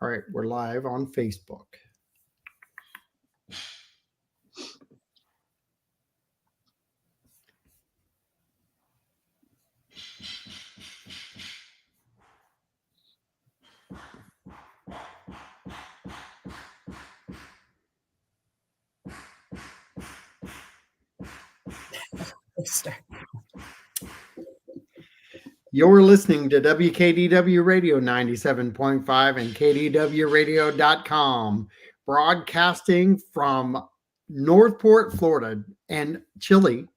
All right, we're live on Facebook. You're listening to WKDW Radio 97.5 and KDWRadio.com, broadcasting from North Port, Florida, and chilly,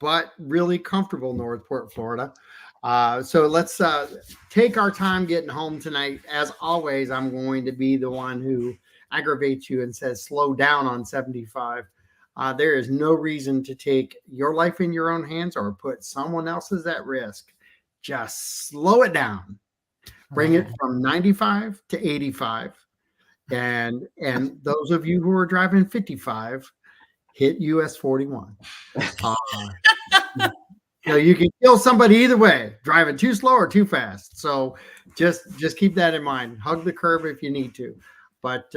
but really comfortable North Port, Florida. So let's take our time getting home tonight. As always, I'm going to be the one who aggravates you and says, slow down on 75. There is no reason to take your life in your own hands or put someone else's at risk. Just slow it down, bring it from 95 to 85. And those of you who are driving 55, hit US 41. You can kill somebody either way, driving too slow or too fast. So just keep that in mind. Hug the curb if you need to, but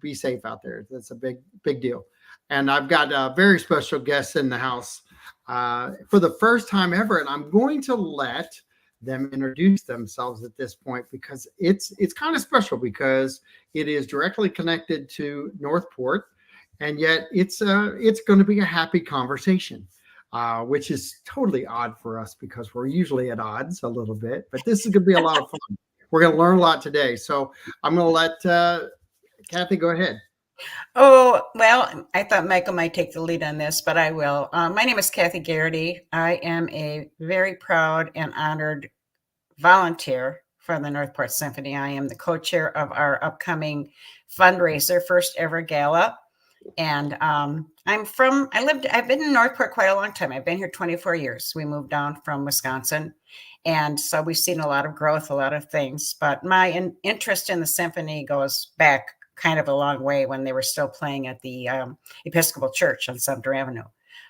be safe out there. That's a big deal. And I've got very special guests in the house for the first time ever, and I'm going to let them introduce themselves at this point because it's kind of special because it is directly connected to North Port, and yet it's going to be a happy conversation, which is totally odd for us because we're usually at odds a little bit, but this is going to be a lot of fun. We're going to learn a lot today, so I'm going to let Kathy go ahead. Oh, well, I thought Michael might take the lead on this, but I will. My name is Kathy Garrity. I am a very proud and honored volunteer for the North Port Symphony. I am the co-chair of our upcoming fundraiser, first ever gala. And I've been in North Port quite a long time. I've been here 24 years. We moved down from Wisconsin. And so we've seen a lot of growth, a lot of things. But my interest in the symphony goes back kind of a long way when they were still playing at the Episcopal Church on Sumter Avenue.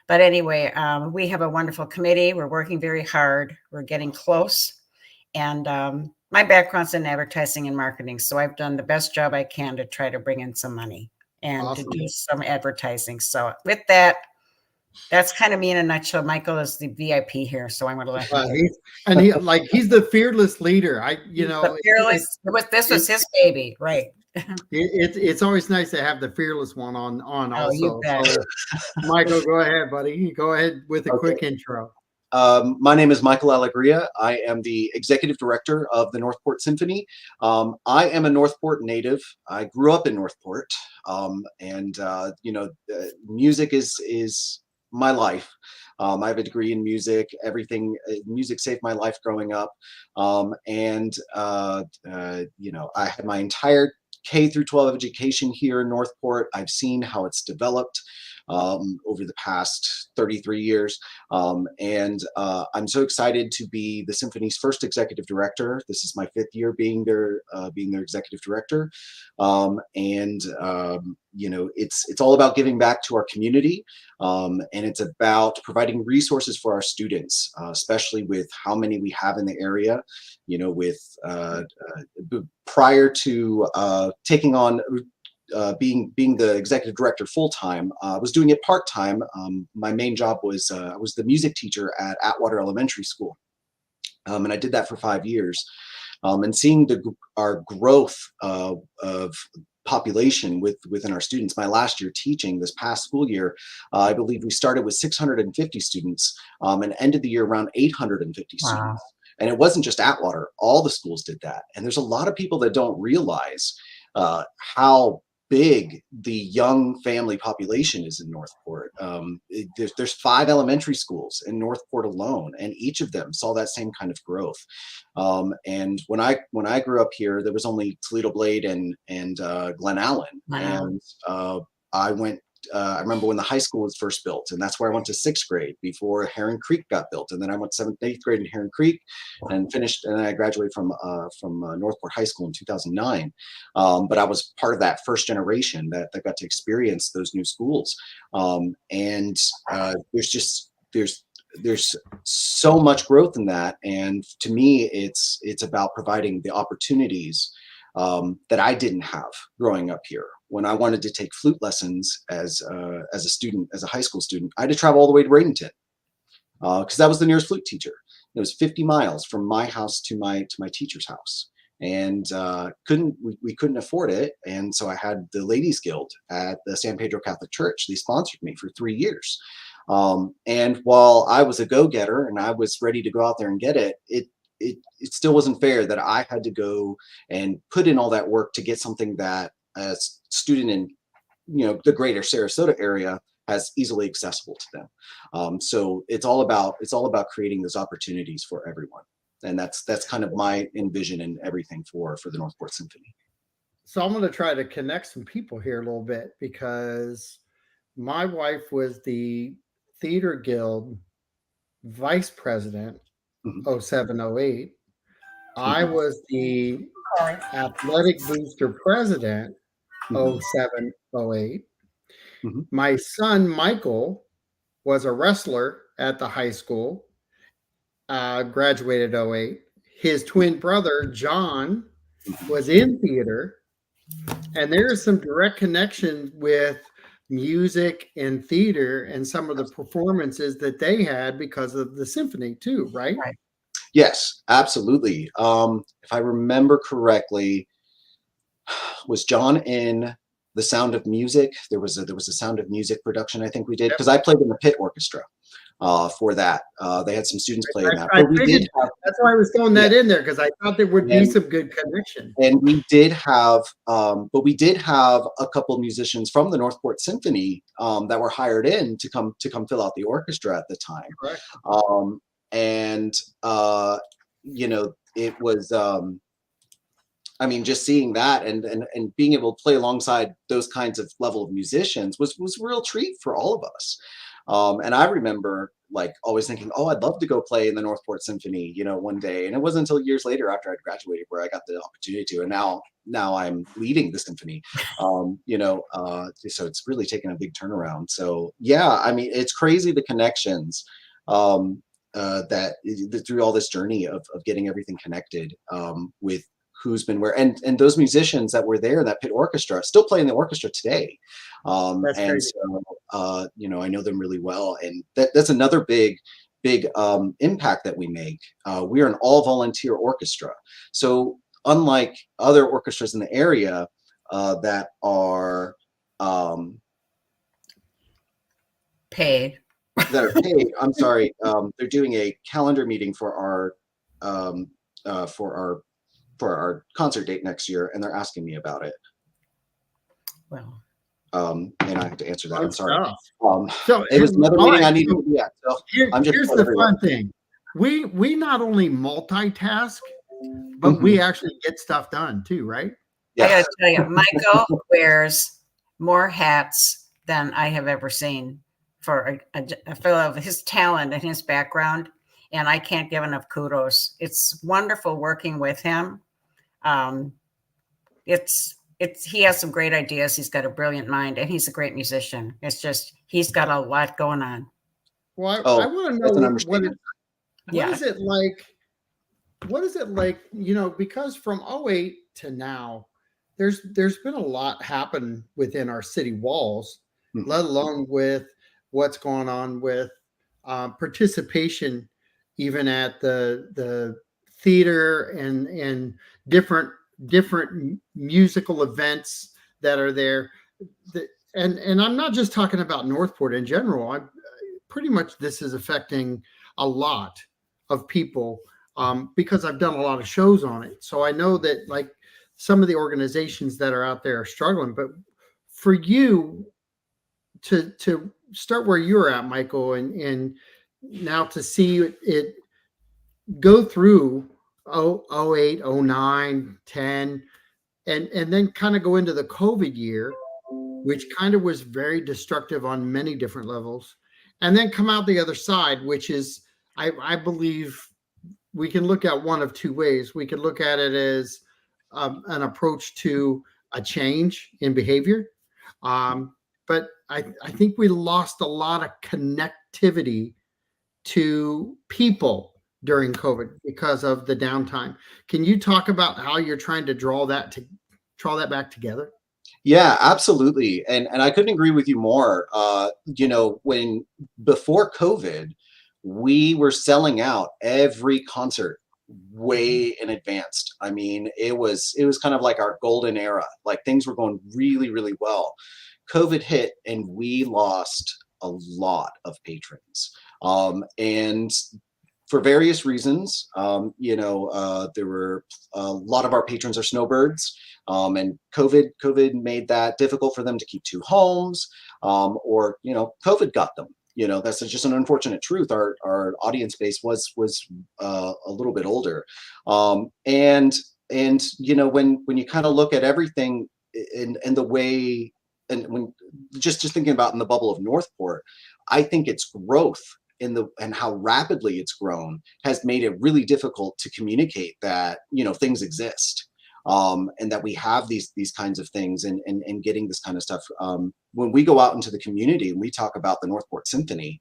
But anyway, we have a wonderful committee. We're working very hard. We're getting close. And my background's in advertising and marketing. So I've done the best job I can to try to bring in some money and to do some advertising. So with that, that's kind of me in a nutshell. Michael is the VIP here, so I'm going to let him. He's the fearless leader. This was his baby, right? It's always nice to have the fearless one on also. Oh, so, Michael, go ahead, buddy. Go ahead with a quick intro. My name is Michael Alegria. I am the executive director of the North Port Symphony. I am a North Port native. I grew up in North Port, music is my life. I have a degree in music. Music saved my life growing up, I had my entire K through 12 education here in North Port. I've seen how it's developed over the past 33 years. I'm so excited to be the symphony's first executive director. This is my 5th year being their executive director. It's all about giving back to our community. And it's about providing resources for our students, especially with how many we have in the area. Prior to taking on being the executive director full-time, I was doing it part-time. My main job was I was the music teacher at Atwater Elementary School, and I did that for 5 years. And seeing our growth of population within our students. My last year teaching, this past school year, I believe we started with 650 students and ended the year around 850 Wow. students. And it wasn't just Atwater; all the schools did that. And there's a lot of people that don't realize how big the young family population is in North Port. There's 5 elementary schools in North Port alone, and each of them saw that same kind of growth. And when I grew up here, there was only Toledo Blade and Glen Allen. Wow. And I remember when the high school was first built, and that's where I went to 6th grade before Heron Creek got built. And then I went 7th, 8th grade in Heron Creek and finished, and I graduated from Northport High School in 2009. But I was part of that first generation that got to experience those new schools. There's so much growth in that. And to me, it's about providing the opportunities that I didn't have growing up here. When I wanted to take flute lessons as a student, as a high school student, I had to travel all the way to Bradenton because that was the nearest flute teacher. It was 50 miles from my house to my teacher's house, and we couldn't afford it. And so I had the Ladies Guild at the San Pedro Catholic Church. They sponsored me for 3 years. And while I was a go-getter and I was ready to go out there and get it, it still wasn't fair that I had to go and put in all that work to get something that a student in, the greater Sarasota area has easily accessible to them. So it's all about creating those opportunities for everyone. And that's kind of my envision and everything for the North Port Symphony. So I'm going to try to connect some people here a little bit, because my wife was the Theater Guild vice president, 0708. I was the athletic booster president, 0708. My son Michael was a wrestler at the high school, graduated 08. His twin brother John was in theater, and there is some direct connection with music and theater and some of the performances that they had because of the symphony too, right? Right. Yes, absolutely. If I remember correctly, was John in The Sound of Music? There was a Sound of Music production I think we did, because I played in the pit orchestra for that. They had some students play in that. But we did have, that's why I was throwing that in there, because I thought there would be some good connection. And we did have, a couple of musicians from the North Port Symphony that were hired in to come fill out the orchestra at the time. Correct. It was. Just seeing that and being able to play alongside those kinds of level of musicians was a real treat for all of us. And I remember always thinking, oh, I'd love to go play in the North Port Symphony, one day. And it wasn't until years later after I'd graduated where I got the opportunity to. And now I'm leading the symphony, so it's really taken a big turnaround. So yeah, it's crazy the connections that through all this journey of getting everything connected with who's been where, and those musicians that were there in that pit orchestra still play in the orchestra today. That's and crazy. so, I know them really well. And that's another big impact that we make. We are an all volunteer orchestra. So unlike other orchestras in the area that are paid, I'm sorry, they're doing a calendar meeting for our concert date next year, and they're asking me about it. Well, and I have to answer that. I'm sorry. So it was another meeting I needed to be at. So here's the fun thing. We not only multitask, but we actually get stuff done too, right? I gotta tell you, Michael wears more hats than I have ever seen for a fellow of his talent and his background. And I can't give enough kudos. It's wonderful working with him. He has some great ideas. He's got a brilliant mind, and he's a great musician. It's just he's got a lot going on. Well, I want to know what is it like? What is it like? Because from 08 to now, there's been a lot happen within our city walls, let alone with what's going on with participation, even at the theater and different musical events that are there. And I'm not just talking about Northport in general. Pretty much this is affecting a lot of people because I've done a lot of shows on it. So I know that some of the organizations that are out there are struggling, but for you to start where you're at, Michael, and now to see it go through 08, 09, 10, and then kind of go into the COVID year, which kind of was very destructive on many different levels, and then come out the other side, which is, I believe we can look at one of two ways. We could look at it as an approach to a change in behavior. But I think we lost a lot of connectivity to people during COVID because of the downtime. Can you talk about how you're trying to draw that back together? Yeah, absolutely. And I couldn't agree with you more. When before COVID, we were selling out every concert way in advance. I mean, it was kind of like our golden era. Like things were going really, really well. COVID hit and we lost a lot of patrons. And for various reasons. There were a lot of our patrons are snowbirds, and COVID made that difficult for them to keep two homes, or COVID got them. That's just an unfortunate truth. Our audience base was a little bit older, and when you kind of look at everything and the way and when just thinking about in the bubble of Northport, I think its growth and how rapidly it's grown has made it really difficult to communicate that things exist, and that we have these kinds of things, and getting this kind of stuff. When we go out into the community and we talk about the North Port Symphony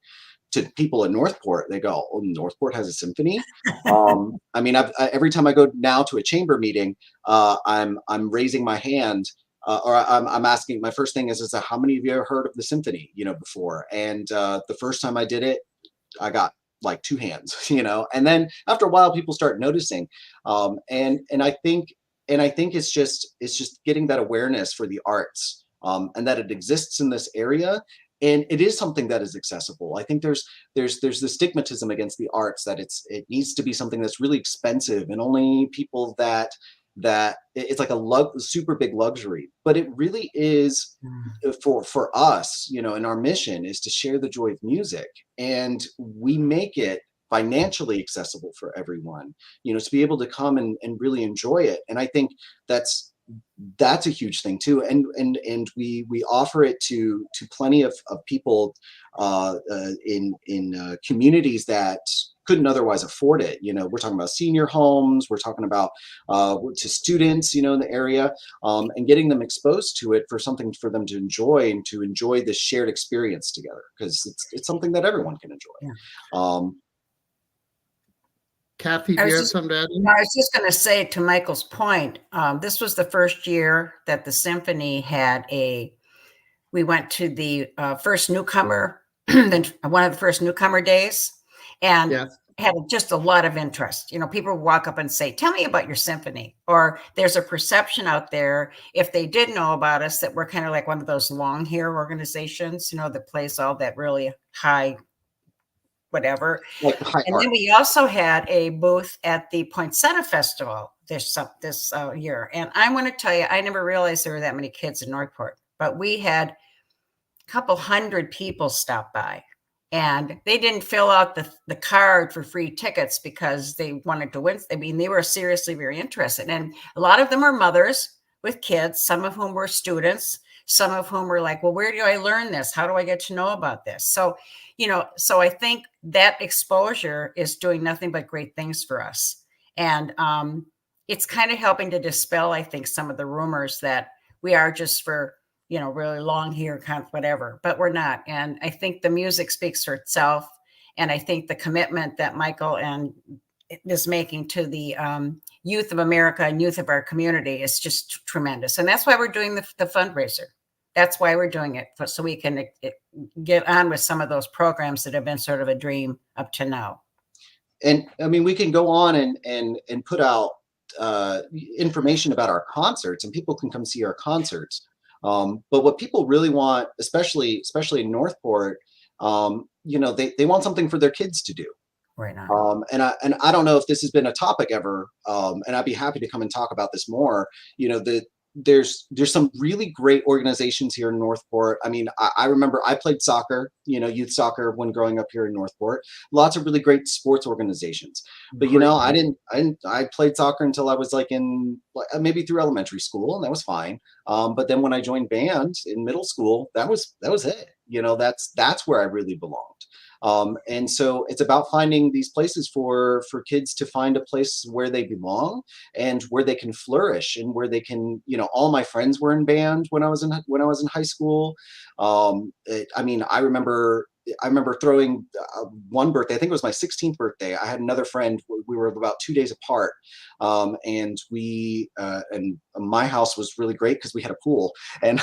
to people in Northport, they go, "Oh, Northport has a symphony." I mean, every time I go now to a chamber meeting, I'm raising my hand. Or I'm asking. My first thing is how many of you have heard of the symphony, before? And the first time I did it, I got like two hands, and then after a while, people start noticing, and I think it's just getting that awareness for the arts, and that it exists in this area, and it is something that is accessible. I think there's the stigmatism against the arts that it needs to be something that's really expensive and only people that it's like a super big luxury, but it really is for us, and our mission is to share the joy of music, and we make it financially accessible for everyone, to be able to come and really enjoy it. And I think that's a huge thing too, and we offer it to plenty of people in communities that couldn't otherwise afford it. We're talking about senior homes, we're talking about to students, in the area, and getting them exposed to it for something for them to enjoy, and to enjoy the shared experience together, because it's something that everyone can enjoy. Yeah. Kathy, do you have something to add? I was just going to say, to Michael's point, this was the first year that the symphony had we went to the first newcomer, one of the first newcomer days, and Yes. had just a lot of interest. People would walk up and say, "Tell me about your symphony." Or there's a perception out there, if they did know about us, that we're kind of like one of those long hair organizations, that plays all that really high whatever. Like high And art. then we also had a booth at the Poinsettia Festival this year. And I want to tell you, I never realized there were that many kids in Northport, but we had a couple hundred people stop by, and they didn't fill out the card for free tickets because they wanted to win. I mean, they were seriously very interested. And a lot of them are mothers with kids, some of whom were students, some of whom were like, "Well, where do I learn this? How do I get to know about this?" So I think that exposure is doing nothing but great things for us. And it's kind of helping to dispel, I think, some of the rumors that we are just for, really long hair, kind of whatever, but we're not. And I think the music speaks for itself. And I think the commitment that Michael is making to the youth of America and youth of our community is just tremendous. And that's why we're doing the fundraiser. That's why we're doing it, so we can get on with some of those programs that have been sort of a dream up to now. And I mean, we can go on and put out information about our concerts, and people can come see our concerts. But what people really want, especially in Northport, they want something for their kids to do. Right now. And I don't know if this has been a topic ever, and I'd be happy to come and talk about this more. There's some really great organizations here in Northport. I mean, I remember I played soccer, youth soccer when growing up here in Northport. Lots of really great sports organizations. But I played soccer until I was like maybe through elementary school, and that was fine. But then when I joined band in middle school, that was it. That's where I really belonged. And so it's about finding these places for kids to find a place where they belong and where they can flourish, and where they can, all my friends were in band when I was in high school. I mean, I remember I remember throwing one birthday, I think it was my 16th birthday. I had another friend, we were about 2 days apart. And my house was really great because we had a pool, and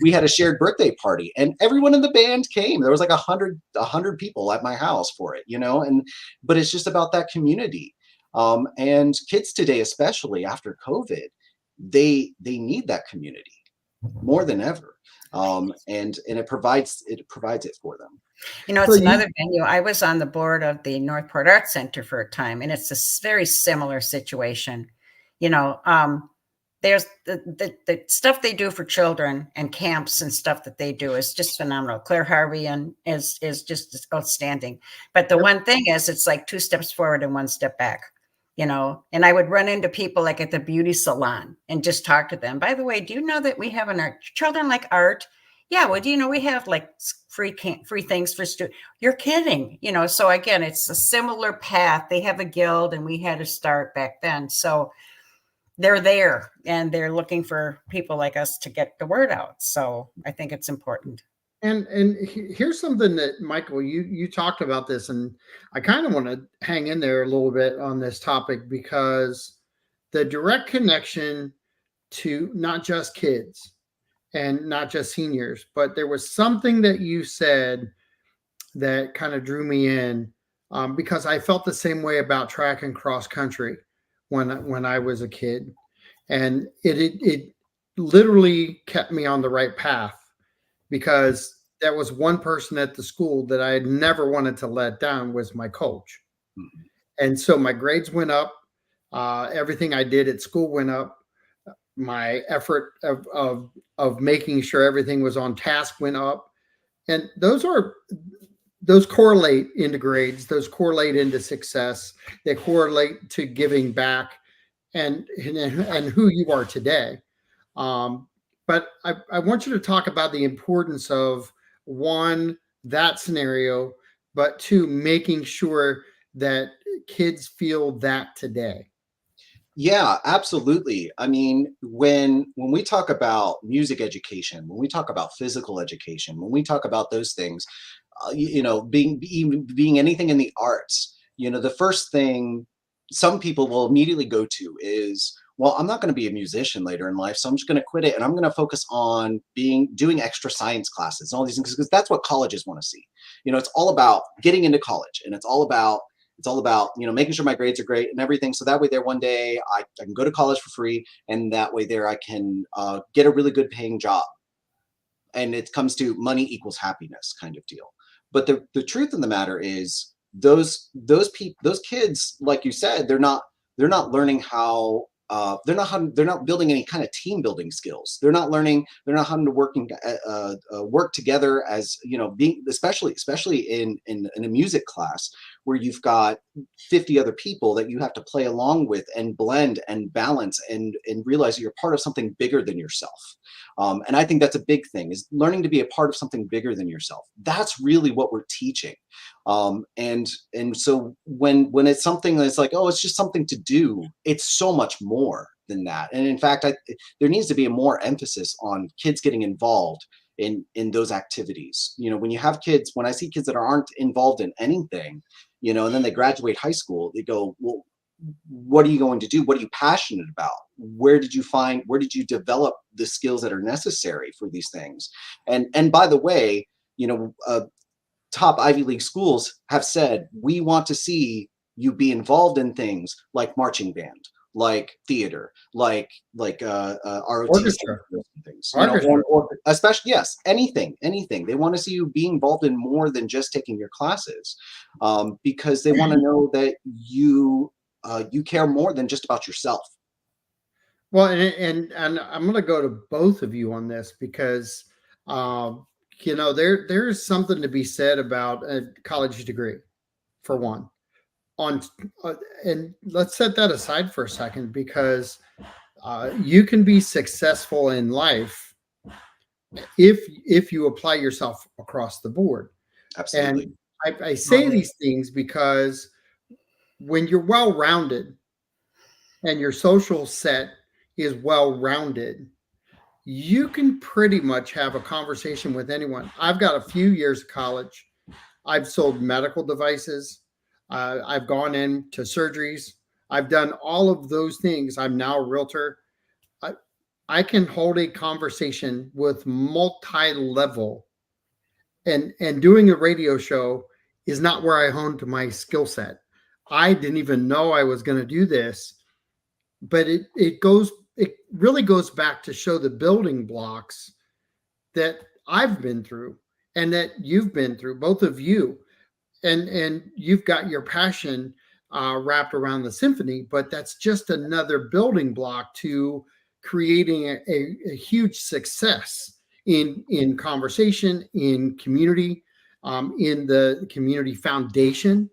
we had a shared birthday party, and everyone in the band came. There was like 100 people at my house for it, but it's just about that community. And kids today, especially after COVID, they need that community more than ever. And it provides it for them. It's another venue. I was on the board of the North Port Arts Center for a time, and it's a very similar situation. There's the stuff they do for children and camps and stuff that they do is just phenomenal. Claire Harvey is just outstanding. But the one thing is, it's like 2 steps forward and 1 step back. And I would run into people like at the beauty salon and just talk to them. By the way, do you know that we have an art? Children like art? Yeah. Well, do you know we have like free things for students? You're kidding. So again, it's a similar path. They have a guild, and we had to start back then. So they're there, and they're looking for people like us to get the word out. So I think it's important. And here's something that, Michael, you talked about this, and I kind of want to hang in there a little bit on this topic, because the direct connection to not just kids and not just seniors, but there was something that you said that kind of drew me in, because I felt the same way about track and cross country when I was a kid, and it literally kept me on the right path, because there was one person at the school that I had never wanted to let down, was my coach. Mm-hmm. And so my grades went up. Everything I did at school went up. My effort of making sure everything was on task went up. And those correlate into grades. Those correlate into success. They correlate to giving back and who you are today. But I want you to talk about the importance of, 1, that scenario, but 2, making sure that kids feel that today. Yeah, absolutely. I mean, when we talk about music education, when we talk about physical education, when we talk about those things, being anything in the arts, the first thing some people will immediately go to is, well, I'm not going to be a musician later in life, so I'm just going to quit it, and I'm going to focus on doing extra science classes and all these things, because that's what colleges want to see. It's all about getting into college, and it's all about making sure my grades are great and everything, so that way there one day I can go to college for free, and that way there I can get a really good paying job. And it comes to money equals happiness kind of deal. But the truth of the matter is, those kids, like you said, they're not learning how. They're not building any kind of team building skills. They're not how to work together as, being, especially in a music class where you've got 50 other people that you have to play along with and blend and balance and realize that you're part of something bigger than yourself. And I think that's a big thing, is learning to be a part of something bigger than yourself. That's really what we're teaching. And so when it's something that's like, oh, it's just something to do, it's so much more than that. And in fact, there needs to be a more emphasis on kids getting involved in those activities. When you have kids, when I see kids that aren't involved in anything, and then they graduate high school, they go, well, what are you going to do? What are you passionate about? Where did you develop the skills that are necessary for these things? And by the way, top Ivy League schools have said, we want to see you be involved in things like marching band, like theater, like ROTC, Orchestra. things, or especially, yes, anything. They want to see you be involved in more than just taking your classes, because they want to know that you care more than just about yourself. Well, and I'm going to go to both of you on this, because there's something to be said about a college degree, for one. And let's set that aside for a second, because you can be successful in life if you apply yourself across the board. Absolutely. And I say these things because when you're well-rounded and your social set is well-rounded, you can pretty much have a conversation with anyone. I've got a few years of college. I've sold medical devices. I've gone into surgeries. I've done all of those things. I'm now a realtor. I, I can hold a conversation with multi-level, and doing a radio show is not where I honed to my skill set. I didn't even know I was going to do this, but it really goes back to show the building blocks that I've been through and that you've been through, both of you, and you've got your passion wrapped around the symphony, but that's just another building block to creating a huge success in conversation, in community, in the community foundation.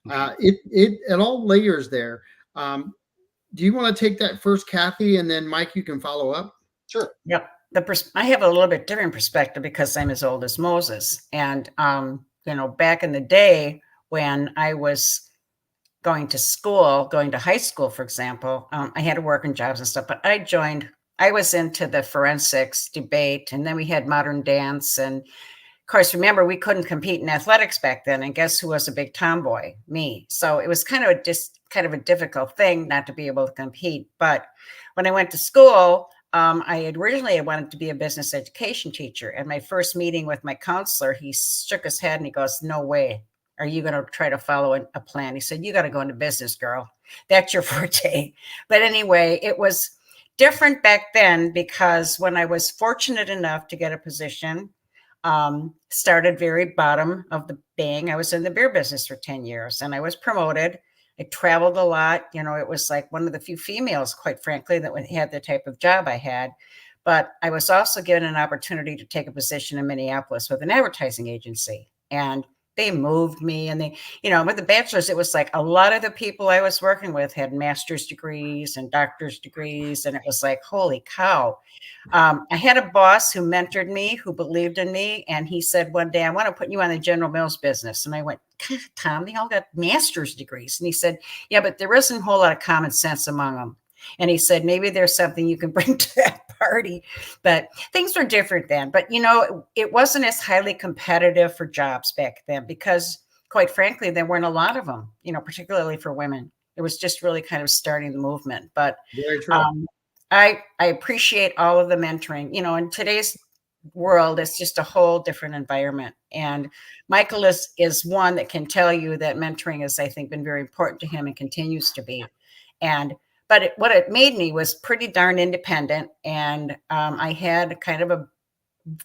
It all layers there. Do you want to take that first, Kathy, and then Mike, you can follow up? Sure. Yep. I have a little bit different perspective because I'm as old as Moses. And, back in the day when I was going to school, going to high school, for example, I had to work in jobs and stuff, but I was into the forensics debate, and then we had modern dance. And of course, remember, we couldn't compete in athletics back then. And guess who was a big tomboy? Me. So it was kind of a difficult thing not to be able to compete. But when I went to school, I originally wanted to be a business education teacher. And my first meeting with my counselor, he shook his head and he goes, "No way. Are you going to try to follow a plan?" He said, "You got to go into business, girl. That's your forte." But anyway, it was different back then because when I was fortunate enough to get a position, started very bottom of the bang. I was in the beer business for 10 years and I was promoted. I traveled a lot. It was like one of the few females, quite frankly, that had the type of job I had. But I was also given an opportunity to take a position in Minneapolis with an advertising agency. And they moved me, and with the bachelor's, it was like a lot of the people I was working with had master's degrees and doctor's degrees. And it was like, holy cow. I had a boss who mentored me, who believed in me. And he said one day, "I want to put you on the General Mills business." And I went, "God, Tom, they all got master's degrees." And he said, "Yeah, but there isn't a whole lot of common sense among them." And he said, "Maybe there's something you can bring to that party." But things were different then. But, it wasn't as highly competitive for jobs back then because, quite frankly, there weren't a lot of them, particularly for women. It was just really kind of starting the movement. But Very true. I appreciate all of the mentoring. In today's world, it's just a whole different environment. And Michael is one that can tell you that mentoring has, I think, been very important to him and continues to be. But what it made me was pretty darn independent. And I had kind of a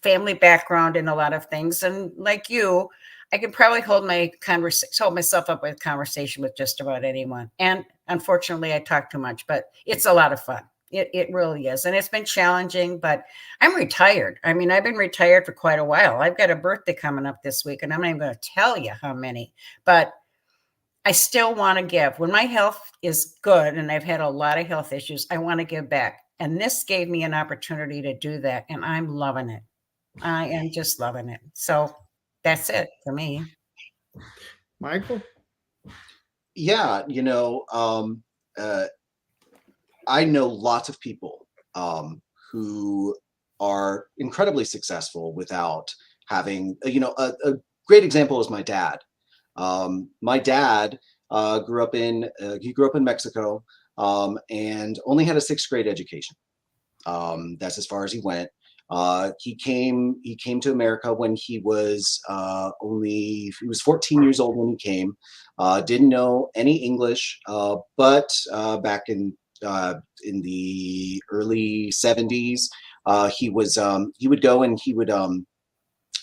family background in a lot of things. And like you, I could probably hold myself up with conversation with just about anyone. And unfortunately, I talk too much, but it's a lot of fun. It really is. And it's been challenging, but I'm retired. I mean, I've been retired for quite a while. I've got a birthday coming up this week, and I'm not even going to tell you how many, but I still want to give. When my health is good, and I've had a lot of health issues, I want to give back. And this gave me an opportunity to do that. And I'm loving it. I am just loving it. So that's it for me. Michael? Yeah, I know lots of people who are incredibly successful without having, a great example is my dad. My dad grew up in Mexico and only had a 6th grade education. That's as far as he went. He came to America when he was 14 years old when he came. Didn't know any English, but back in the early 70s, he would go and he would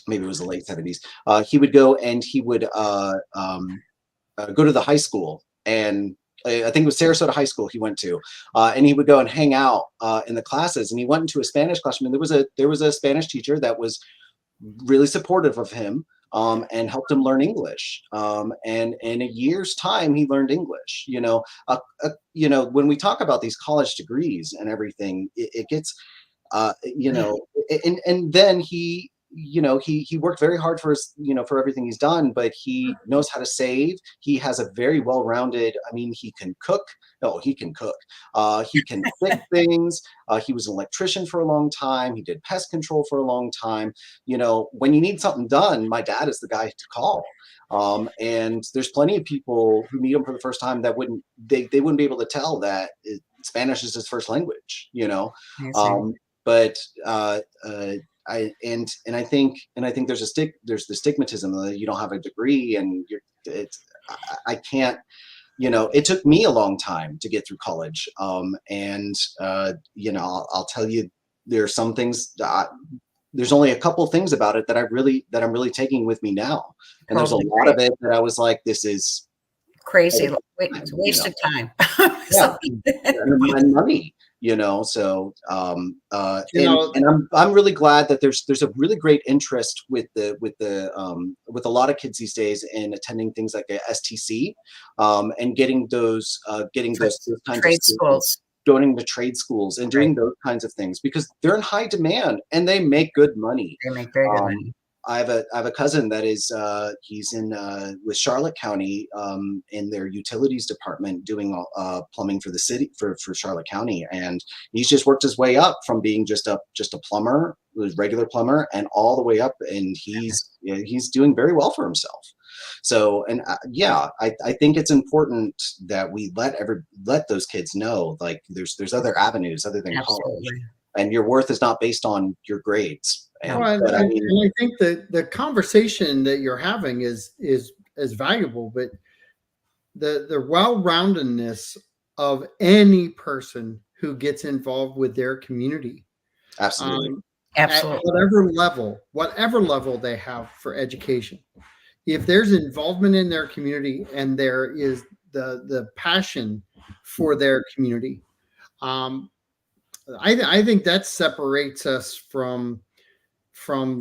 maybe it was the late 70s. He would go and he would go to the high school, and I think it was Sarasota High School he went to, and he would go and hang out in the classes. And he went into a Spanish classroom, and there was a Spanish teacher that was really supportive of him and helped him learn English. And in a year's time, he learned English. When we talk about these college degrees and everything, it gets, and then he he worked very hard for his, for everything he's done, but he knows how to save. He has a very well-rounded, I mean, he can cook. No, he can cook. He can fix things. He was an electrician for a long time. He did pest control for a long time. When you need something done, my dad is the guy to call. And there's plenty of people who meet him for the first time that they wouldn't be able to tell that Spanish is his first language, but I think there's the stigmatism that you don't have a degree, and I can't. It took me a long time to get through college, and I'll tell you, there are some things. There's only a couple things about it that I'm really taking with me now, and there's a lot of it that I was like, this is crazy, wasted time. Yeah, and money. So and I'm really glad that there's a really great interest with a lot of kids these days in attending things like a STC, and getting those kinds trade of schools, joining the trade schools and doing those kinds of things, because they're in high demand and they make good money. They make very good money. I have a cousin that is he's in with Charlotte County in their utilities department doing plumbing for the city for Charlotte County, and he's just worked his way up from being just a plumber, a regular plumber, and all the way up, and he's doing very well for himself. So, and I think it's important that we let those kids know, like, there's other avenues other than college, and your worth is not based on your grades. And I think that the conversation that you're having is valuable, but the well-roundedness of any person who gets involved with their community, absolutely, at whatever level they have for education, if there's involvement in their community and there is the passion for their community, I think that separates us from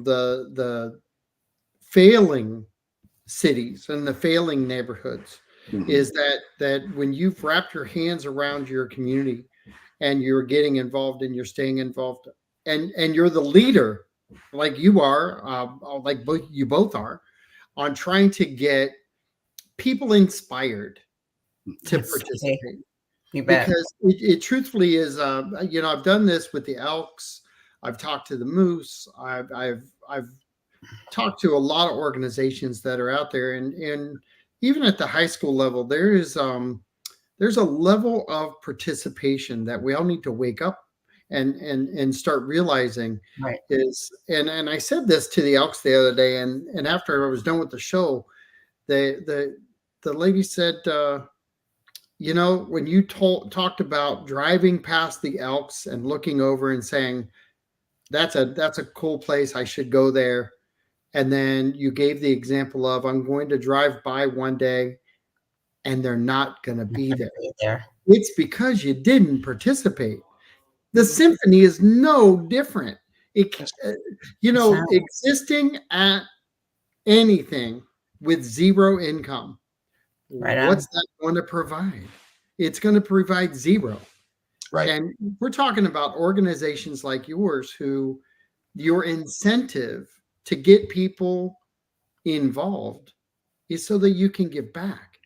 the failing cities and the failing neighborhoods. Mm-hmm. Is that when you've wrapped your hands around your community and you're getting involved and you're staying involved, and you're the leader, like you are, like you both are, on trying to get people inspired to participate. You bet. Because it truthfully is, I've done this with the Elks. I've talked to the Moose. I've talked to a lot of organizations that are out there, and even at the high school level, there's a level of participation that we all need to wake up and start realizing. Right. And I said this to the Elks the other day, and after I was done with the show, the lady said, when you talked about driving past the Elks and looking over and saying, that's a cool place, I should go there. And then you gave the example of, I'm going to drive by one day and they're not going to be there. It's because you didn't participate. The symphony is no different. Existing at anything with zero income, what's that going to provide? It's going to provide zero. Right. And we're talking about organizations like yours, who your incentive to get people involved is so that you can give back.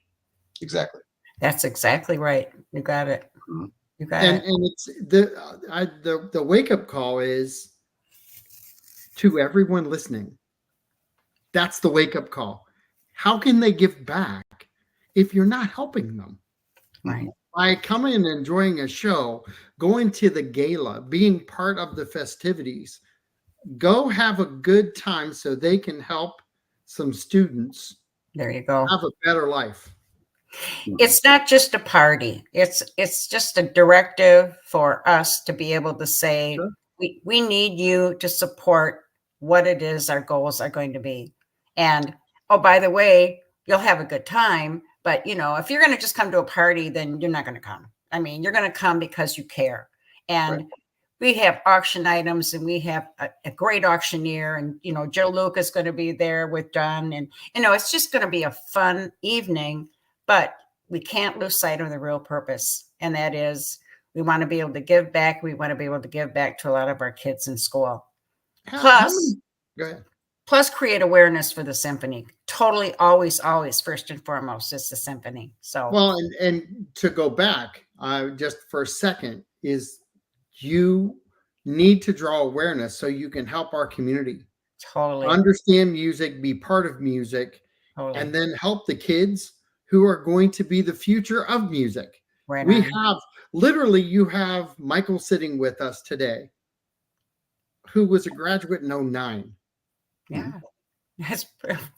Exactly. That's exactly right. You got it. Mm-hmm. You got it. And it's the wake up call is to everyone listening. That's the wake up call. How can they give back if you're not helping them? Right. By coming and enjoying a show, going to the gala, being part of the festivities, go have a good time so they can help some students. There you go. Have a better life. It's not just a party. It's just a directive for us to be able to say, sure, we need you to support what it is our goals are going to be. And, oh, by the way, you'll have a good time. But, if you're going to just come to a party, then you're not going to come. I mean, you're going to come because you care. And right, we have auction items, and we have a great auctioneer, and, Joe Luke is going to be there with John. And, it's just going to be a fun evening, but we can't lose sight of the real purpose. And that is, we want to be able to give back. We want to be able to give back to a lot of our kids in school. Plus, Go ahead. Plus, create awareness for the symphony. Totally, always, always, first and foremost, it's the symphony. So, Well, and to go back just for a second, is you need to draw awareness so you can help our community totally, understand music, be part of music, totally. and then help the kids who are going to be the future of music. Right We on. have literally, you have Michael sitting with us today, who was a graduate in 09. Yeah. That's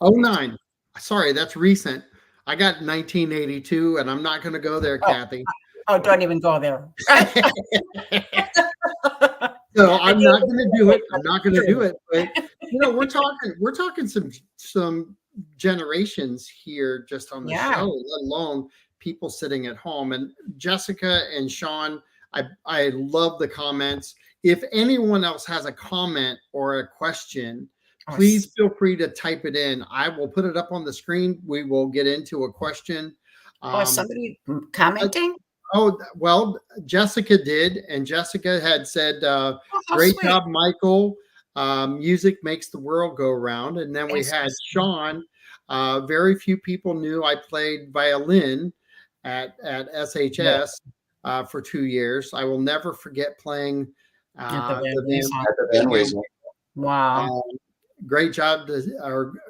09. Sorry, that's recent. I got 1982, and I'm not going to go there, Kathy. Oh, don't even go there. So I'm not going to do it. I'm not going to do it. But we're talking some generations here just on the show, let alone people sitting at home. And Jessica and Sean, I love the comments. If anyone else has a comment or a question, please feel free to type it in. I will put it up on the screen. We will get into a question. Somebody commenting? Oh, well, Jessica did. And Jessica had said, great sweet. job, Michael. Music makes the world go around. And then we had Sean. Very few people knew I played violin at SHS for 2 years. I will never forget playing the Fundraiser. Wow. Great job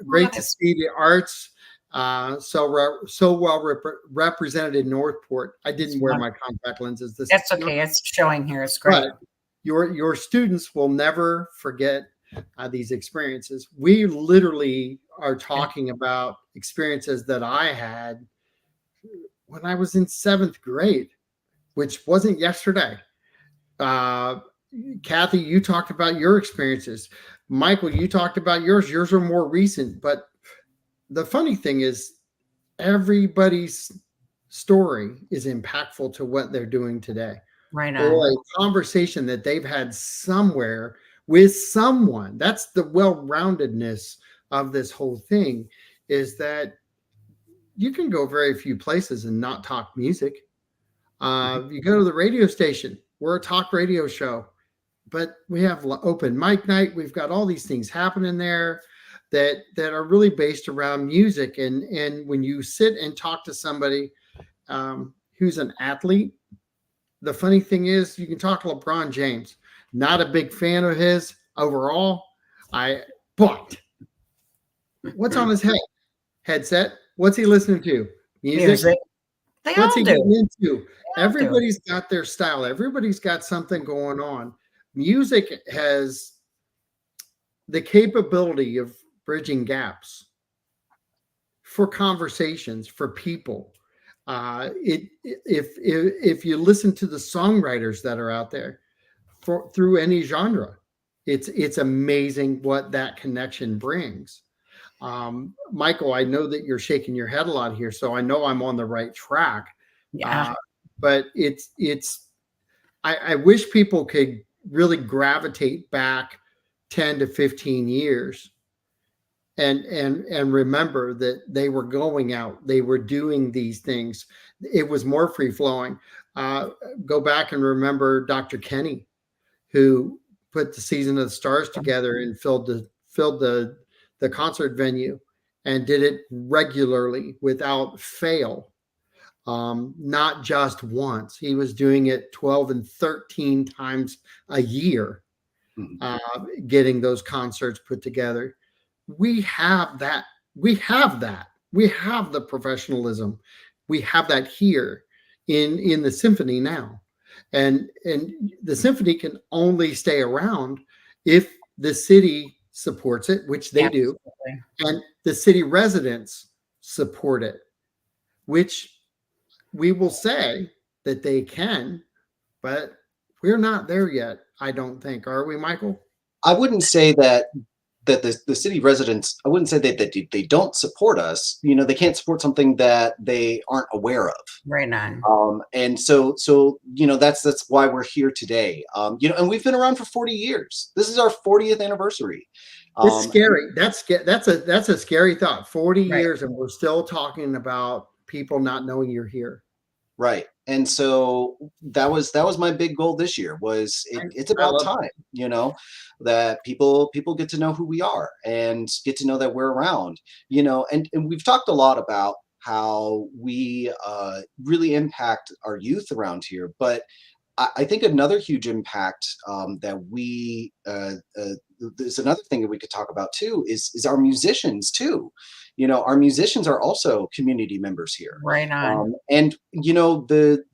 great to see the arts so well represented in North Port. I didn't wear my contact lenses. That's okay. It's showing here. It's great. But your students will never forget these experiences. We literally are talking about experiences that I had when I was in 7th grade, which wasn't yesterday. Kathy, you talked about your experiences. Michael, you talked about yours. Yours are more recent. But the funny thing is, everybody's story is impactful to what they're doing today. Right on. Or a conversation that they've had somewhere with someone. That's the well-roundedness of this whole thing, is that you can go very few places and not talk music. You go to the radio station, we're a talk radio show, but we have open mic night. We've got all these things happening there that are really based around music. And when you sit and talk to somebody who's an athlete, the funny thing is, you can talk to LeBron James. Not a big fan of his overall. But what's on his headset? What's he listening to? Music. They What's all he do. getting into? Everybody's got their style. Everybody's got something going on. Music has the capability of bridging gaps for conversations, for people. If you listen to the songwriters that are out there through any genre, it's amazing what that connection brings. Michael, I know that you're shaking your head a lot here, so I know I'm on the right track. Yeah. But I wish people could really gravitate back 10 to 15 years and remember that they were going out, they were doing these things. It was more free flowing. Go back and remember Dr. Kenny, who put the Season of the Stars together and filled the concert venue and did it regularly without fail. Not just once. He was doing it 12 and 13 times a year, getting those concerts put together. We have that. We have the professionalism. We have that here in the symphony now. And the symphony can only stay around if the city supports it, which they do, and the city residents support it, which we will say that they can, but we're not there yet, I don't think. Are we, Michael? I wouldn't say that the city residents, I wouldn't say that they don't support us. They can't support something that they aren't aware of. Right on. And so that's why we're here today. And we've been around for 40 years. This is our 40th anniversary. It's scary. That's a scary thought. 40 years and we're still talking about people not knowing you're here. Right. And so that was my big goal this year was it's I about love time, that people get to know who we are and get to know that we're around, and we've talked a lot about how we really impact our youth around here. But I think another huge impact that there's another thing that we could talk about too is our musicians too. Our musicians are also community members here. Right on. And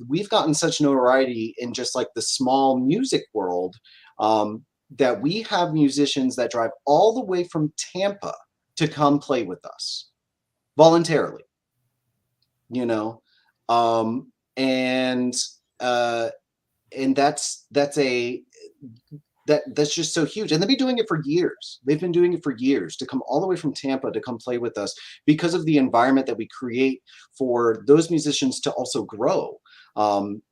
we've gotten such notoriety in just like the small music world, that we have musicians that drive all the way from Tampa to come play with us voluntarily. You know, um, and uh, and that's just so huge, and they've been doing it for years. They've been doing it for years to come all the way from Tampa to come play with us because of the environment that we create for those musicians to also grow,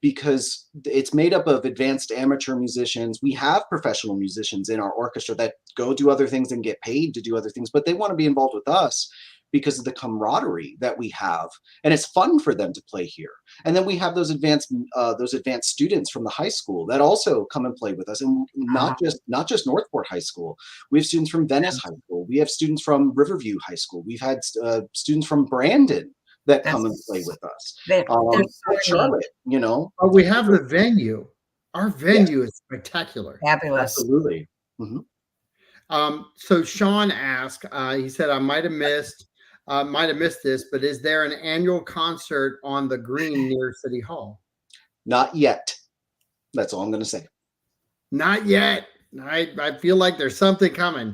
because it's made up of advanced amateur musicians. We have professional musicians in our orchestra that go do other things and get paid to do other things, but they want to be involved with us because of the camaraderie that we have, and it's fun for them to play here. And then we have those advanced students from the high school that also come and play with us, and not just North Port High School. We have students from Venice High School. We have students from Riverview High School. We've had students from Brandon that come and play with us. That's Charlotte, Oh, we have the venue. Our venue is spectacular. fabulous. absolutely. Mhm. So Sean asked, he said, I might have missed this, but is there an annual concert on the green near City Hall? Not yet. That's all I'm going to say. Not yet. I feel like there's something coming.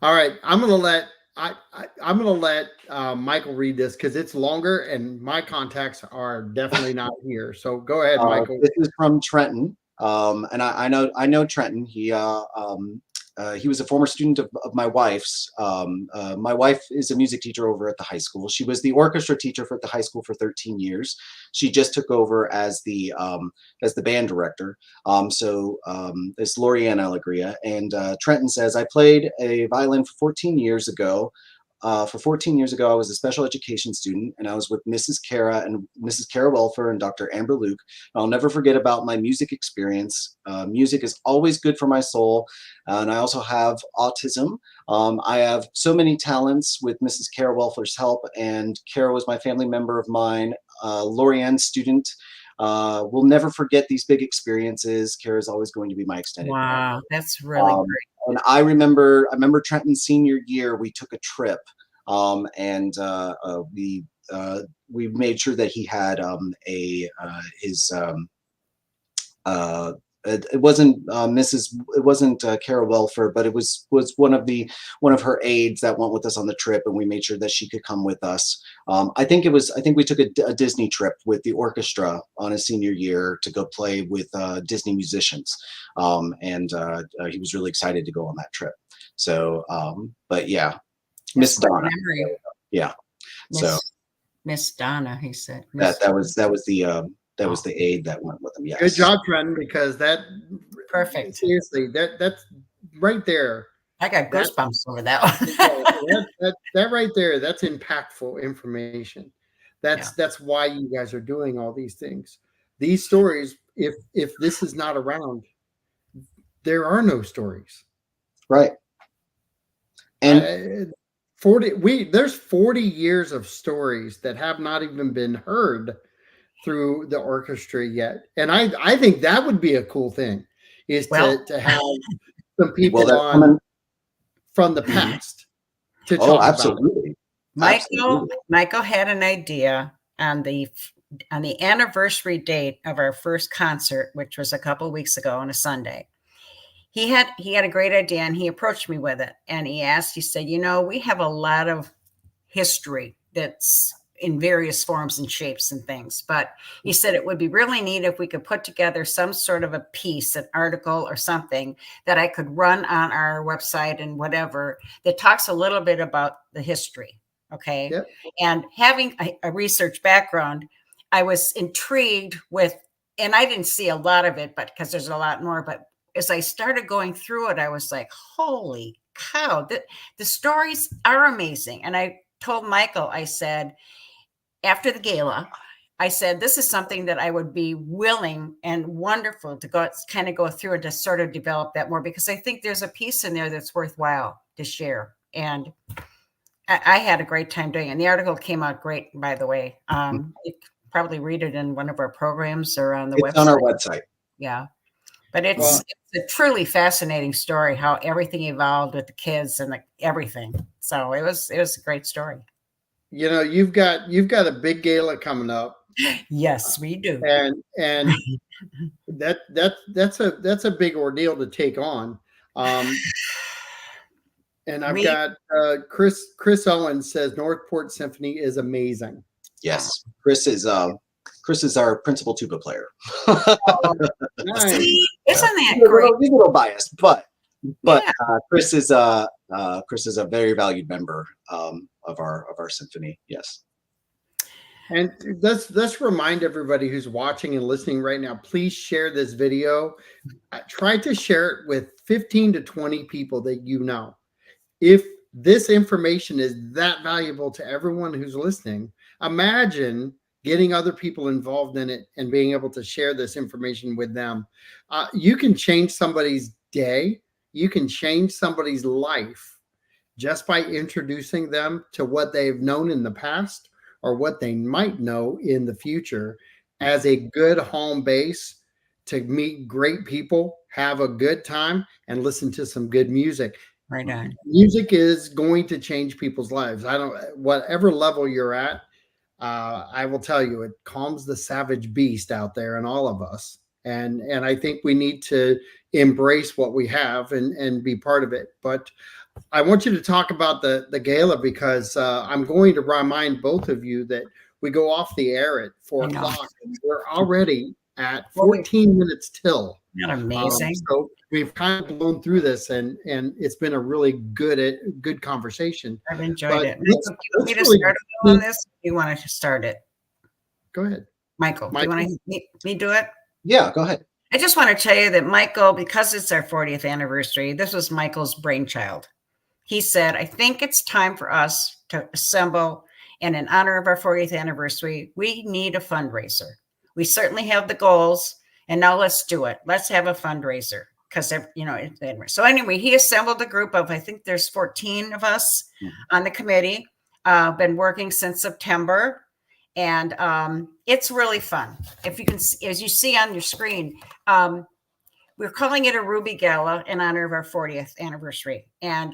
All right, I'm gonna let Michael read this because it's longer and my contacts are definitely not here. So go ahead, Michael. This is from Trenton, and I know Trenton. He was a former student of my wife's. My wife is a music teacher over at the high school. She was the orchestra teacher at the high school for 13 years. She just took over as the band director. It's Lorianne Alegria. And Trenton says, I played a violin for 14 years ago. I was a special education student, and I was with Mrs. Kara Welfer and Dr. Amber Luke. I'll never forget about my music experience. Music is always good for my soul, and I also have autism. I have so many talents with Mrs. Kara Welfer's help, and Kara was my family member of mine. Lorianne student. We'll never forget these big experiences. Kara is always going to be my extended family. Wow, that's really great. And I remember Trenton's senior year, we took a trip, and we made sure that he had it wasn't Kara Welfer, but it was one of her aides that went with us on the trip, and we made sure that she could come with us. I think we took a Disney trip with the orchestra on his senior year to go play with Disney musicians, and he was really excited to go on that trip. So, but yeah, Miss Donna, yeah. So Miss Donna, he said. that was the aide that went with him. Yes. Good job, Trenton, because that perfect. Seriously, that's right there. I got goosebumps over that one. that right there, that's impactful information. That's why you guys are doing all these things. These stories, if this is not around, there are no stories. Right. And there's 40 years of stories that have not even been heard through the orchestra yet. And I think that would be a cool thing, is to have some people on from the past to talk absolutely. About. Michael had an idea on the anniversary date of our first concert, which was a couple of weeks ago on a Sunday. He had a great idea, and he approached me with it. And he said, we have a lot of history that's in various forms and shapes and things. But he said it would be really neat if we could put together some sort of a piece, an article or something that I could run on our website and whatever that talks a little bit about the history. Okay. Yep. And having a research background, I was intrigued with, and I didn't see a lot of it, but because there's a lot more, but as I started going through it, I was like, holy cow, the stories are amazing. And I told Michael, I said, after the gala, I said, this is something that I would be willing and wonderful to go through and to sort of develop that more, because I think there's a piece in there that's worthwhile to share. And I had a great time doing it. And the article came out great, by the way. You could probably read it in one of our programs or on the website. It's on our website. Yeah. But it's a truly fascinating story, how everything evolved with the kids and everything. So it was a great story. You know, you've got a big gala coming up. Yes, we do. And that's a big ordeal to take on. And I've got Chris Owens says North Port Symphony is amazing. Yes, Chris is our principal tuba player. Nice. See, isn't that great? He's a little biased, but Yeah. Chris is a very valued member of our symphony. Yes. And let's remind everybody who's watching and listening right now, please share this video. Try to share it with 15 to 20 people that you know. If this information is that valuable to everyone who's listening, imagine getting other people involved in it and being able to share this information with them. You can change somebody's day. You can change somebody's life just by introducing them to what they've known in the past or what they might know in the future as a good home base to meet great people, have a good time, and listen to some good music. Right on. Music is going to change people's lives. Whatever level you're at, I will tell you, it calms the savage beast out there in all of us. And I think we need to embrace what we have and be part of it. But I want you to talk about the gala, because I'm going to remind both of you that we go off the air at 4 o'clock. And we're already at 14 minutes till. Isn't that amazing? So we've kind of blown through this, and it's been a really good conversation. I've enjoyed it. Let's Do you want me to really start on this? Do you want to start it? Go ahead. Michael, do you want me do it? Yeah, go ahead. I just want to tell you that Michael, because it's our 40th anniversary, this was Michael's brainchild. He said, I think it's time for us to assemble, and in honor of our 40th anniversary, we need a fundraiser. We certainly have the goals, and now let's do it. Let's have a fundraiser, because, so anyway, he assembled a group of, I think there's 14 of us on the committee, been working since September. And it's really fun. If you can, as you see on your screen, we're calling it a Ruby Gala in honor of our 40th anniversary. And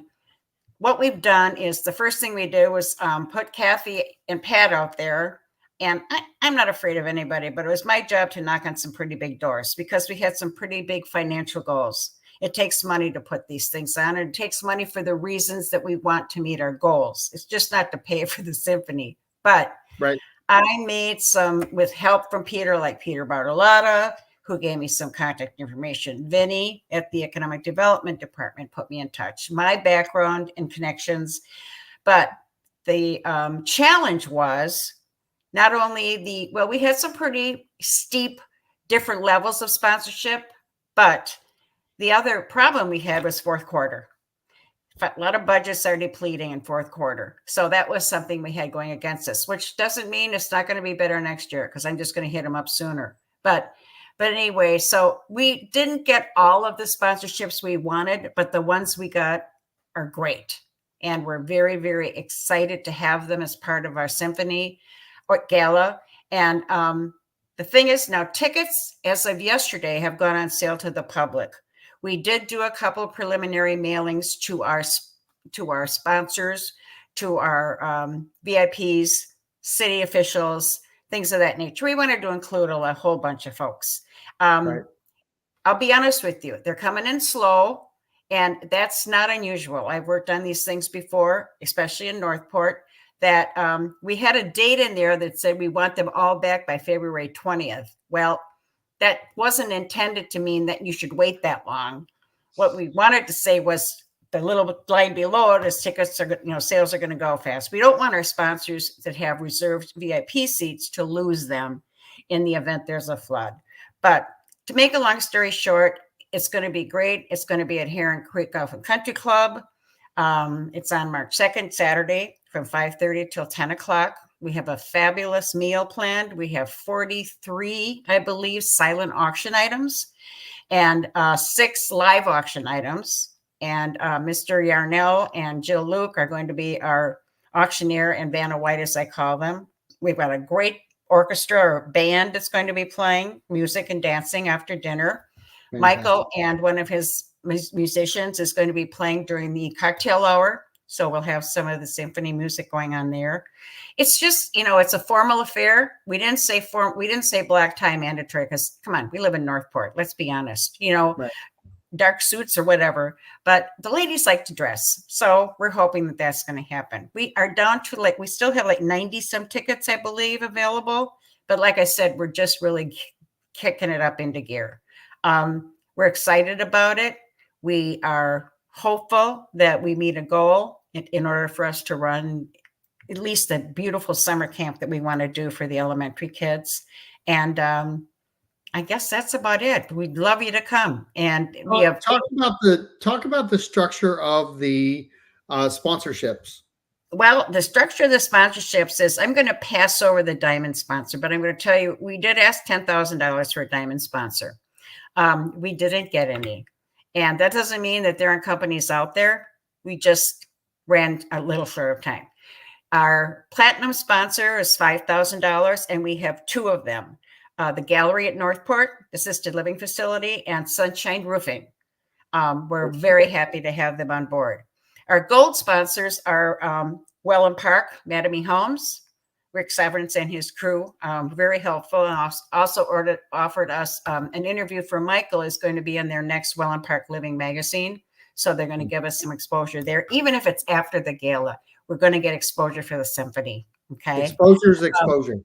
what we've done is, the first thing we did was put Kathy and Pat out there. And I'm not afraid of anybody, but it was my job to knock on some pretty big doors, because we had some pretty big financial goals. It takes money to put these things on, and it takes money for the reasons that we want to meet our goals. It's just not to pay for the symphony. But right. I made some, with help from Peter, like Peter Bartolotta, who gave me some contact information. Vinny at the Economic Development Department put me in touch. My background and connections. But the challenge was not only we had some pretty steep different levels of sponsorship, but the other problem we had was fourth quarter. A lot of budgets are depleting in fourth quarter. So that was something we had going against us, which doesn't mean it's not going to be better next year, because I'm just going to hit them up sooner. But anyway, so we didn't get all of the sponsorships we wanted, but the ones we got are great. And we're very, very excited to have them as part of our symphony or gala. And the thing is, now tickets, as of yesterday, have gone on sale to the public. We did do a couple of preliminary mailings to our sponsors, to our VIPs, city officials, things of that nature. We wanted to include a whole bunch of folks. Right. I'll be honest with you. They're coming in slow, and that's not unusual. I've worked on these things before, especially in North Port, that we had a date in there that said we want them all back by February 20th. Well, that wasn't intended to mean that you should wait that long. What we wanted to say was the little line below it is tickets are, sales are going to go fast. We don't want our sponsors that have reserved VIP seats to lose them in the event there's a flood. But to make a long story short, it's going to be great. It's going to be at Heron Creek Golf and Country Club. It's on March 2nd, Saturday, from 5:30 till 10 o'clock. We have a fabulous meal planned. We have 43, I believe, silent auction items and 6 live auction items. And Mr. Yarnell and Jill Luke are going to be our auctioneer and Vanna White, as I call them. We've got a great orchestra or band that's going to be playing music and dancing after dinner. Fantastic. Michael and one of his musicians is going to be playing during the cocktail hour. So we'll have some of the symphony music going on there. It's just, it's a formal affair. We didn't say black tie mandatory because, come on, we live in North Port. Let's be honest, Right. dark suits or whatever. But the ladies like to dress. So we're hoping that that's going to happen. We are down to we still have 90 some tickets, I believe, available. But like I said, we're just really kicking it up into gear. We're excited about it. We are hopeful that we meet a goal in order for us to run at least the beautiful summer camp that we want to do for the elementary kids. And I guess that's about it. We'd love you to come. And we have talk about the structure of the sponsorships. Well, the structure of the sponsorships is I'm going to pass over the diamond sponsor, but I'm going to tell you, we did ask $10,000 for a diamond sponsor. We didn't get any. And that doesn't mean that there aren't companies out there. We just ran a little short of time. Our platinum sponsor is $5,000, and we have 2 of them. The Gallery at North Port, assisted living facility, and Sunshine Roofing. We're very happy to have them on board. Our gold sponsors are Welland Park, Mattamy Homes, Rick Severance and his crew, very helpful, and also offered us an interview for Michael is going to be in their next Welland Park Living magazine. So they're going to give us some exposure there. Even if it's after the gala, we're going to get exposure for the symphony. Okay. Exposure's exposure.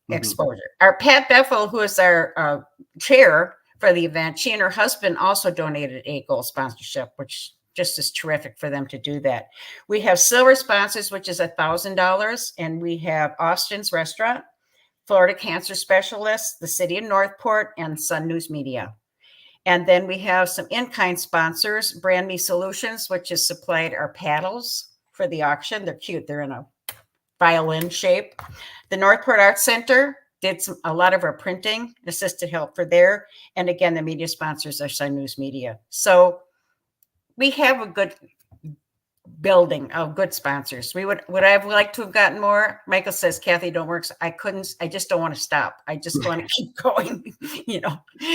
Exposure. Our Pat Beffel, who is our chair for the event, she and her husband also donated a gold sponsorship, which just is terrific for them to do that. We have silver sponsors, which is $1,000, and we have Austin's Restaurant, Florida Cancer Specialists, the City of North Port, and Sun News Media. And then we have some in-kind sponsors, Brand Me Solutions, which has supplied our paddles for the auction. They're cute. They're in a violin shape. The North Port Arts Center did a lot of our printing, assisted help for there. And again, the media sponsors are Sun News Media. So we have a good building of good sponsors. Would I have liked to have gotten more? Michael says, Kathy, don't work. I couldn't, I just don't want to stop. I just want to keep going.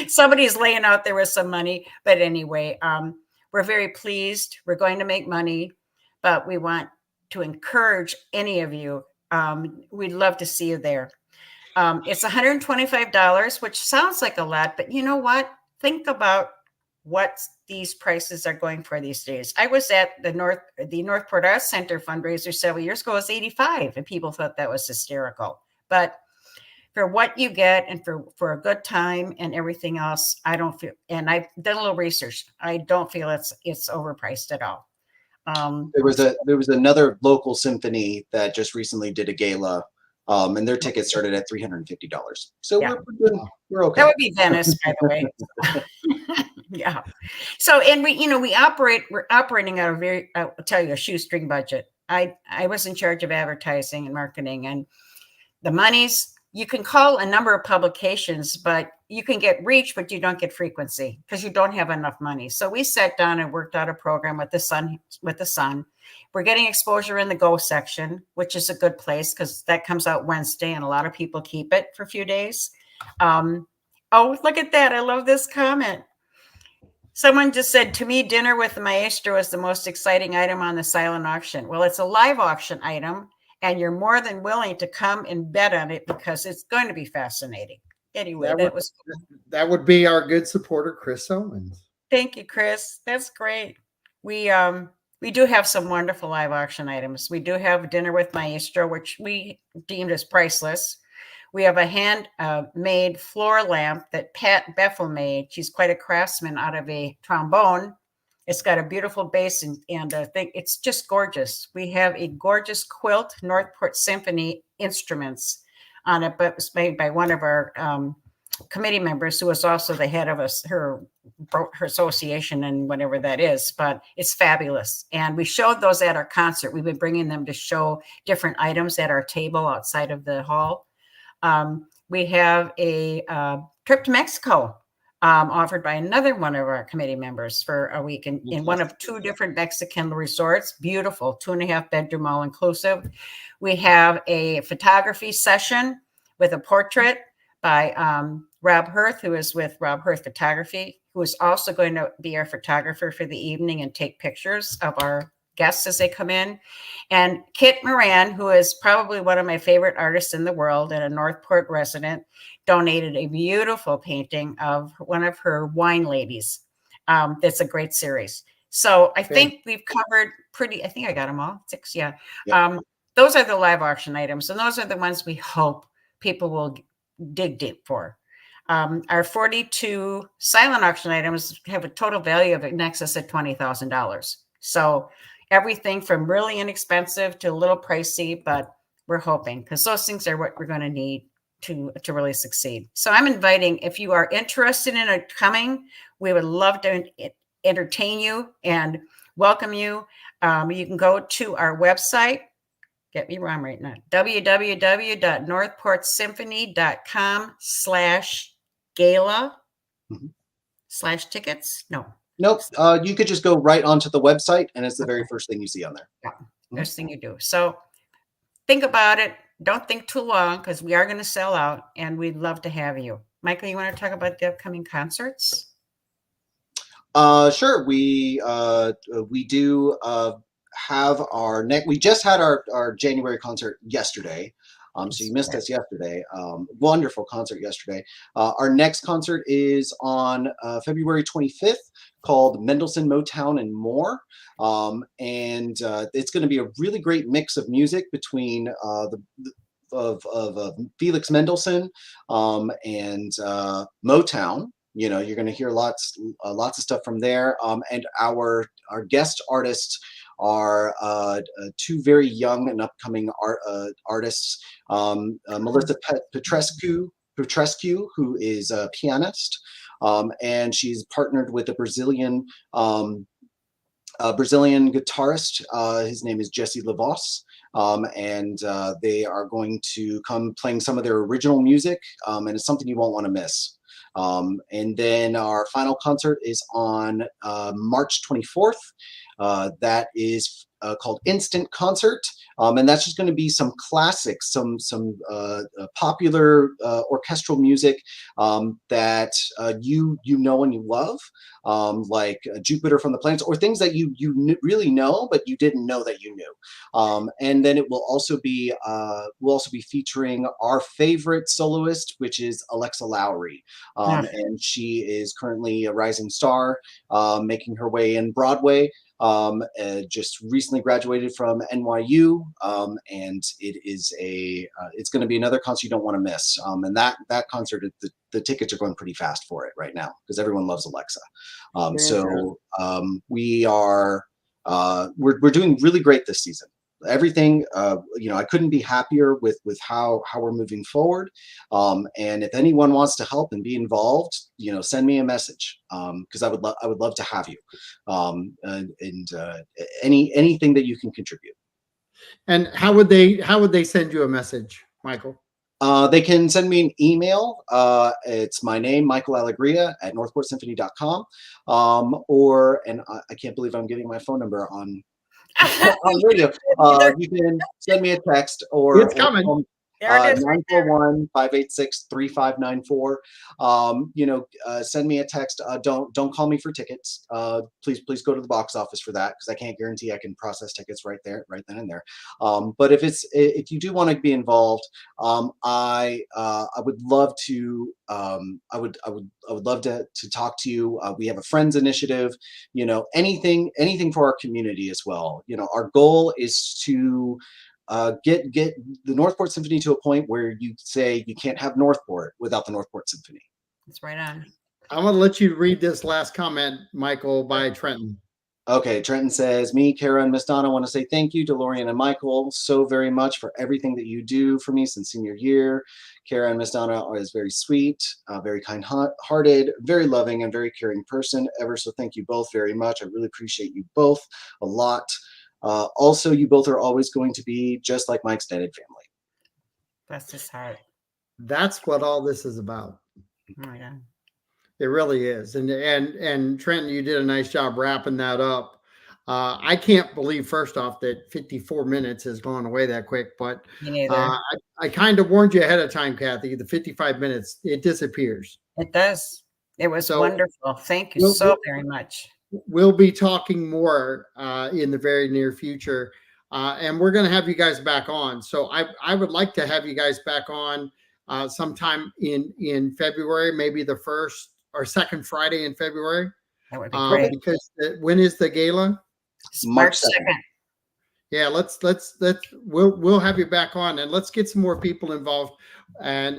Somebody's laying out there with some money. But anyway, we're very pleased. We're going to make money, but we want to encourage any of you. We'd love to see you there. It's $125, which sounds like a lot, but you know what? Think about what these prices are going for these days. I was at the North Port Arts Center fundraiser several years ago. It was $85, and people thought that was hysterical. But for what you get and for a good time and everything else, I don't feel, and I've done a little research, I don't feel it's overpriced at all. There was another local symphony that just recently did a gala, and their tickets started at $350. So yeah. we're okay. That would be Venice, by the way. Yeah. So, and we're operating out of I'll tell you, a shoestring budget. I was in charge of advertising and marketing, and the monies, you can call a number of publications, but you can get reach, but you don't get frequency because you don't have enough money. So we sat down and worked out a program with the Sun. We're getting exposure in the Go section, which is a good place because that comes out Wednesday, and a lot of people keep it for a few days. Oh, look at that. I love this comment. Someone just said, to me, dinner with the maestro is the most exciting item on the silent auction. Well, it's a live auction item, and you're more than willing to come and bet on it because it's going to be fascinating. Anyway, that would be our good supporter, Chris Owens. Thank you, Chris. That's great. We do have some wonderful live auction items. We do have dinner with maestro, which we deemed as priceless. We have a hand-made floor lamp that Pat Beffel made. She's quite a craftsman out of a trombone. It's got a beautiful bass, and I think it's just gorgeous. We have a gorgeous quilt, North Port Symphony instruments on it, but it was made by one of our committee members, who is also the head of her association and whatever that is, but it's fabulous. And we showed those at our concert. We've been bringing them to show different items at our table outside of the hall. We have a trip to Mexico offered by another one of our committee members for a week in one of 2 different Mexican resorts. Beautiful, 2.5 bedroom, all inclusive. We have a photography session with a portrait by Rob Hirth, who is with Rob Hirth Photography, who is also going to be our photographer for the evening and take pictures of our guests as they come in. And Kit Moran, who is probably one of my favorite artists in the world and a North Port resident, donated a beautiful painting of one of her wine ladies. That's a great series. So I think we've covered I think I got them all, 6, yeah. Those are the live auction items, and those are the ones we hope people will dig deep for. Our 42 silent auction items have a total value of in excess of $20,000. So everything from really inexpensive to a little pricey, but we're hoping, because those things are what we're going to need to really succeed. So I'm inviting, if you are interested in coming, we would love to entertain you and welcome you. You can go to our website. Get me wrong right now. www.northportsymphony.com/gala/tickets. No. Nope. You could just go right onto the website, and it's the very first thing you see on there. Yeah, first thing you do. So think about it. Don't think too long, because we are going to sell out, and we'd love to have you. Michael, you want to talk about the upcoming concerts? Sure. We do have our next. We just had our January concert yesterday. So you missed us yesterday. Wonderful concert yesterday. Our next concert is on February 25th, called Mendelssohn, Motown, and More. And it's going to be a really great mix of music between of Felix Mendelssohn and Motown. You know, you're going to hear lots of stuff from there. And our guest artists are 2 very young and upcoming artists. Melissa Petrescu, who is a pianist, and she's partnered with a Brazilian guitarist. His name is Jesse Lavos. And they are going to come playing some of their original music, and it's something you won't want to miss. And then our final concert is on March 24th. That is called Instant Concert, and that's just going to be some classics, some popular orchestral music that you know and you love, like Jupiter from the Planets, or things that you really know but you didn't know that you knew. And then it will also be featuring our favorite soloist, which is Alexa Lowry, and she is currently a rising star, making her way in Broadway. Just recently graduated from NYU, and it's going to be another concert you don't want to miss. And that concert, the tickets are going pretty fast for it right now, because everyone loves Alexa. We're doing really great this season. Everything, I couldn't be happier with how we're moving forward. And if anyone wants to help and be involved, send me a message, because I would love to have you, and anything that you can contribute. And how would they send you a message, Michael? They can send me an email. It's my name, Michael Alegria, at northportsymphony.com. And I can't believe I'm giving my phone number on radio. You can send me a text or it's coming. 941-586-3594. Send me a text. Don't call me for tickets. Please go to the box office for that, because I can't guarantee I can process tickets right then and there. But if you do want to be involved, I would love to. I would love to talk to you. We have a Friends initiative. Anything for our community as well. Our goal is to get the North Port Symphony to a point where you say you can't have North Port without the North Port Symphony. That's right on. I'm going to let you read this last comment, Michael, by Trenton. Okay, Trenton says, me, Kara, and Miss Donna want to say thank you to Lorian and Michael so very much for everything that you do for me since senior year. Kara and Miss Donna are very sweet, very kind-hearted, very loving, and very caring person. Ever so thank you both very much. I really appreciate you both a lot. Also, you both are always going to be just like my extended family. Bless his heart. That's what all this is about. Oh my God. It really is. And Trenton, you did a nice job wrapping that up. I can't believe, first off, that 54 minutes has gone away that quick, but Me neither. I kind of warned you ahead of time, Kathy. The 55 minutes, it disappears. It does. It was So wonderful. Thank you so very much. We'll be talking more in the very near future, and we're going to have you guys back on. So I would like to have you guys back on sometime in February, maybe the first or second Friday in February. That would be great. Because when is the gala? March 2nd. Yeah, we'll have you back on, and let's get some more people involved, and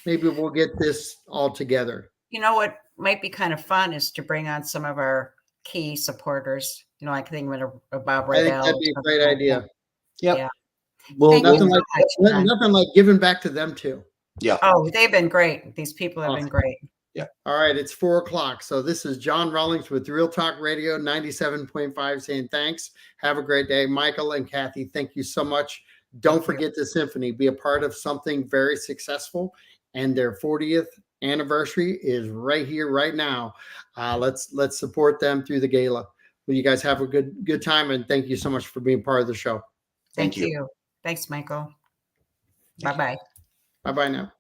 maybe we'll get this all together. You know what might be kind of fun is to bring on some of our key supporters. You know, like thinking about I think that'd be a great idea. Yep. Yeah. Well, Nothing like giving back to them too. Yeah. Oh, they've been great. These people have been great. Yeah. All right, it's 4:00. So this is John Rawlings with Real Talk Radio 97.5 saying thanks. Have a great day. Michael and Kathy, thank you so much. Don't forget the symphony. Be a part of something very successful, and their 40th anniversary is right here, right now. Let's support them through the gala. Well, you guys have a good time, and thank you so much for being part of the show. Thank you. Thanks, Michael. Bye-bye. Bye-bye now.